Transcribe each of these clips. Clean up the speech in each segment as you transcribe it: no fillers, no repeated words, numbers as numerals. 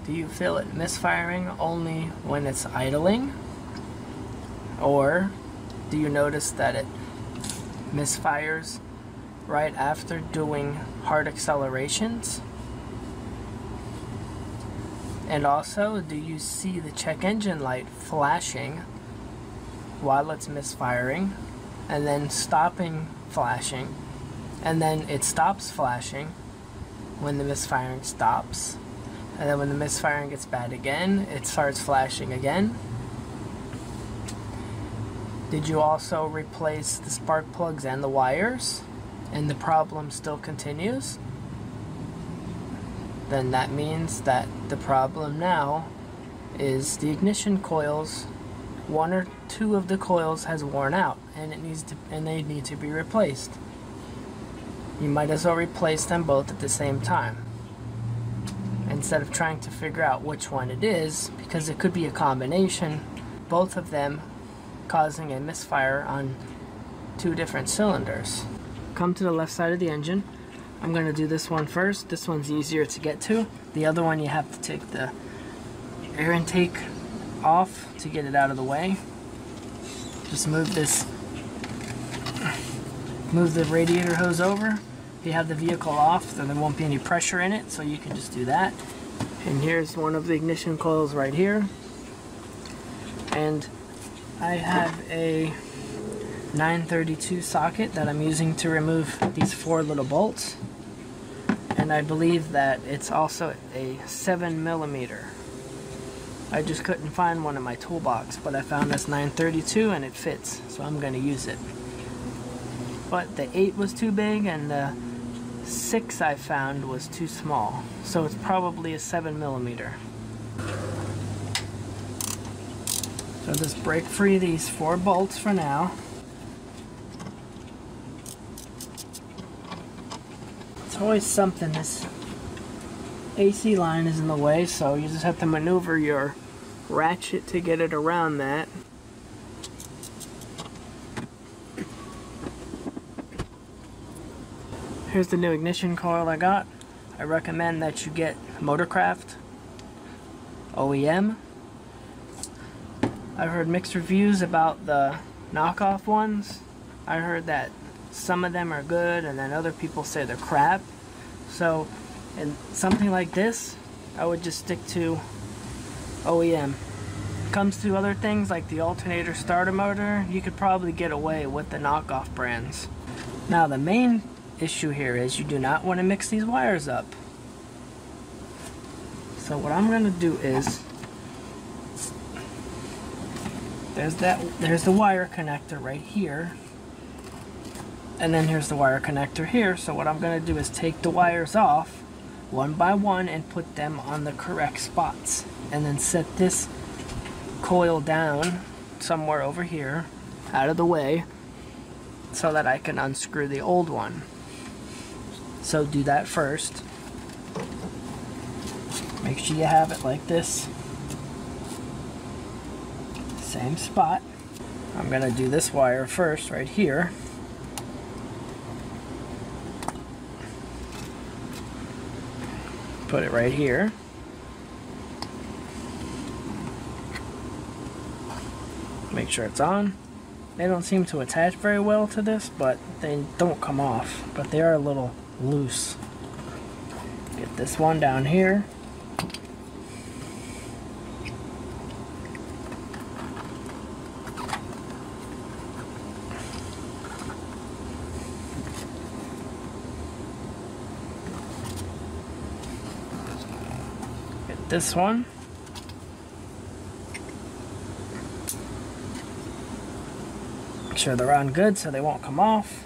Do you feel it misfiring only when it's idling? Or do you notice that it misfires right after doing hard accelerations? And also, do you see the check engine light flashing while it's misfiring and then stopping flashing, and then it stops flashing when the misfiring stops, and then when the misfiring gets bad again, it starts flashing again? Did you also replace the spark plugs and the wires and the problem still continues? Then that means that the problem now is the ignition coils. One or two of the coils has worn out and they need to be replaced. You might as well replace them both at the same time instead of trying to figure out which one it is, because it could be a combination, both of them causing a misfire on two different cylinders. Come to the left side of the engine. I'm going to do this one first. This one's easier to get to. The other one you have to take the air intake off to get it out of the way. Just move the radiator hose over. If you have the vehicle off, then there won't be any pressure in it, so you can just do that. And here's one of the ignition coils right here. And I have a 932 socket that I'm using to remove these 4 little bolts. And I believe that it's also a 7mm. I just couldn't find one in my toolbox, but I found this 932 and it fits, so I'm going to use it. But the 8 was too big and the 6 I found was too small, so it's probably a 7mm. So just break free these 4 bolts for now. It's always something, this AC line is in the way, so you just have to maneuver your ratchet to get it around that. Here's the new ignition coil I got. I recommend that you get Motorcraft OEM. I've heard mixed reviews about the knockoff ones. I heard that some of them are good and then other people say they're crap. So in something like this, I would just stick to OEM. Comes to other things like the alternator starter motor, you could probably get away with the knockoff brands. Now the main issue here is you do not want to mix these wires up. So what I'm going to do is, there's the wire connector right here, and then here's the wire connector here. So what I'm going to do is take the wires off one by one and put them on the correct spots, and then set this coil down somewhere over here out of the way so that I can unscrew the old one. So do that first. Make sure you have it like this. Same spot. I'm gonna do this wire first right here. Put it right here. Make sure it's on. They don't seem to attach very well to this, but they don't come off. But they are a little loose. Get this one down here. Get this one. Make sure they're on good so they won't come off.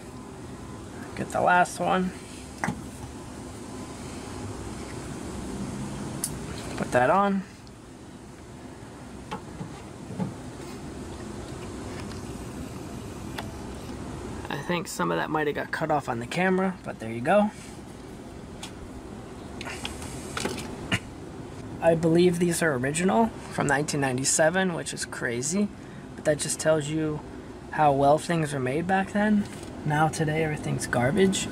Get the last one. Put that on. I think some of that might have got cut off on the camera, but there you go. I believe these are original from 1997, which is crazy, but that just tells you how well things were made back then. Now today everything's garbage.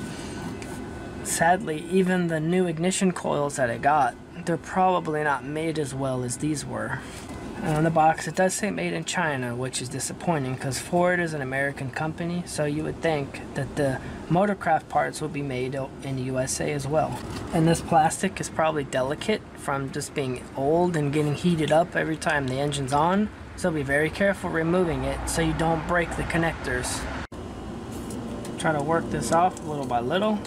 Sadly, even the new ignition coils that I got, they're probably not made as well as these were. And on the box it does say made in China, which is disappointing because Ford is an American company, so you would think that the motorcraft parts will be made in the USA as well. And this plastic is probably delicate from just being old and getting heated up every time the engine's on, so be very careful removing it so you don't break the connectors. Try to work this off little by little.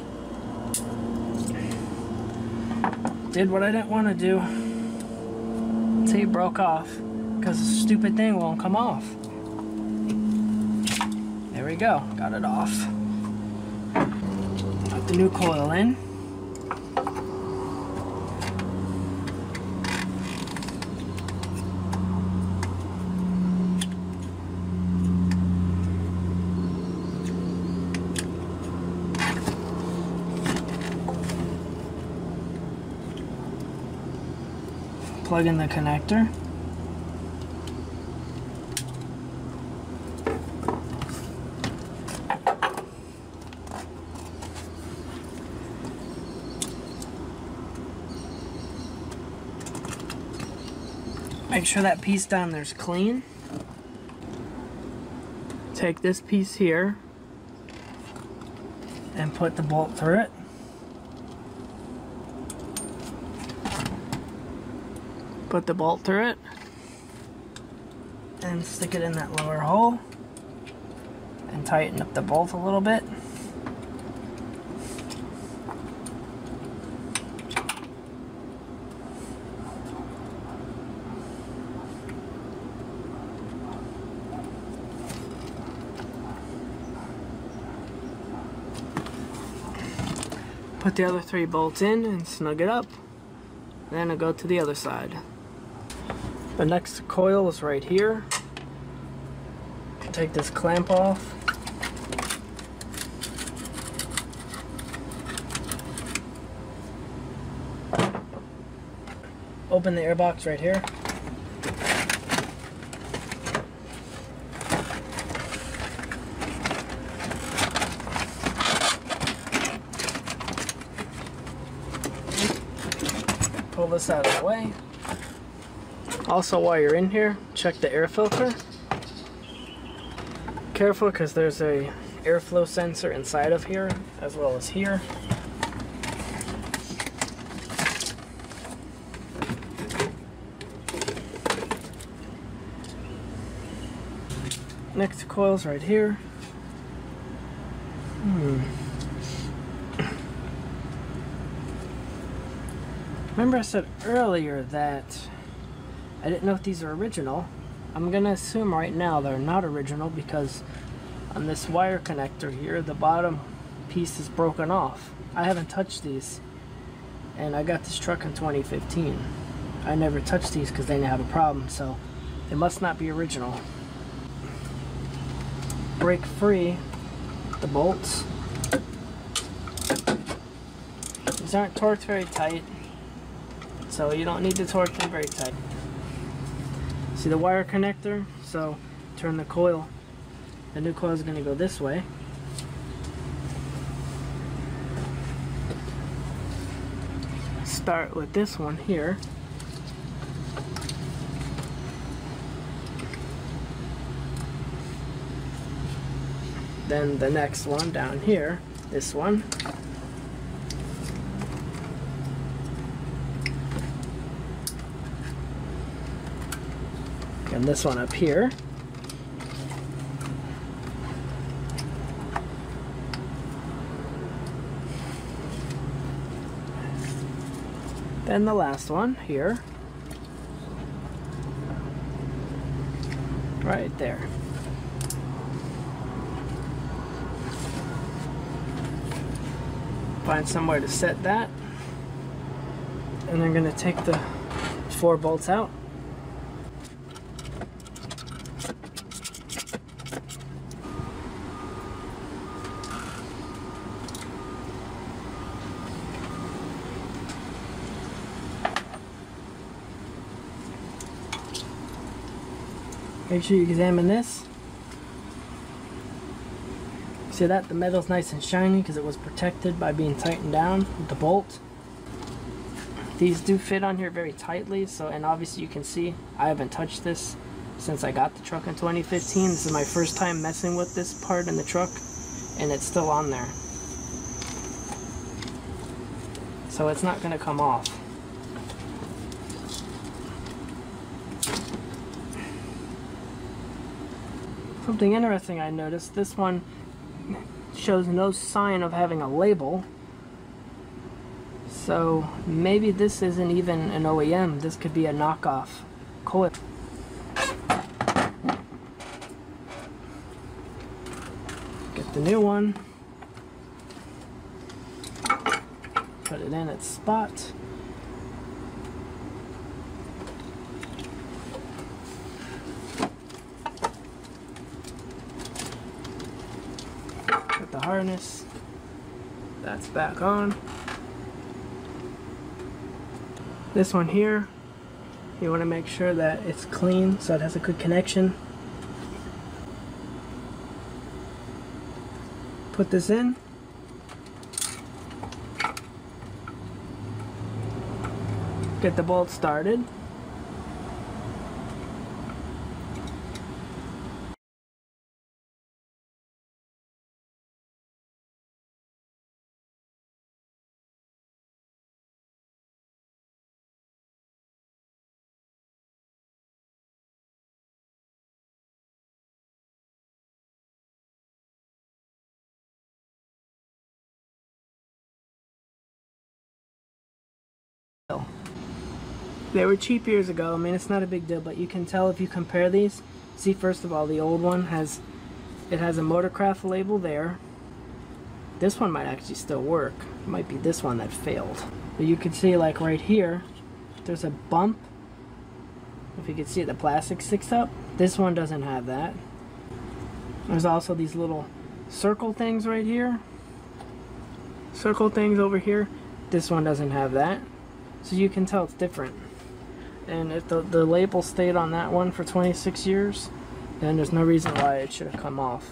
Did what I didn't want to do. See, it broke off because the stupid thing won't come off. There we go, got it off. Put the new coil in. Plug in the connector. Make sure that piece down there's clean. Take this piece here and put the bolt through it. Put the bolt through it and stick it in that lower hole and tighten up the bolt a little bit. Put the other 3 bolts in and snug it up. Then I'll go to the other side. The next coil is right here. Take this clamp off. Open the airbox right here. Pull this out of the way. Also, while you're in here, check the air filter. Careful, because there's a airflow sensor inside of here, as well as here. Next coil's right here. Remember I said earlier that I didn't know if these are original. I'm gonna assume right now they're not original because on this wire connector here, the bottom piece is broken off. I haven't touched these, and I got this truck in 2015. I never touched these because they didn't have a problem, so they must not be original. Break free the bolts. These aren't torqued very tight, so you don't need to torque them very tight. See the wire connector? So turn the coil. The new coil is going to go this way. Start with this one here. Then the next one down here, this one. And this one up here. Then the last one here. Right there. Find somewhere to set that. And I'm going to take the 4 bolts out. Make sure you examine this. See that? The metal's nice and shiny because it was protected by being tightened down with the bolt. These do fit on here very tightly, so, and obviously you can see I haven't touched this since I got the truck in 2015. This is my first time messing with this part in the truck, and it's still on there. So it's not going to come off. Something interesting I noticed, this one shows no sign of having a label. So maybe this isn't even an OEM, this could be a knockoff Coil. Get the new one, put it in its spot. Put the harness, that's back on. This one here, you want to make sure that it's clean so it has a good connection. Put this in. Get the bolt started. They were cheap years ago. I mean, it's not a big deal, but you can tell if you compare these. See, first of all, the old one has a Motorcraft label there. This one might actually still work. It might be this one that failed. But you can see, like right here, there's a bump. If you can see it, the plastic sticks up. This one doesn't have that. There's also these little circle things right here. Circle things over here. This one doesn't have that. So you can tell it's different. And if the label stayed on that one for 26 years, then there's no reason why it should have come off.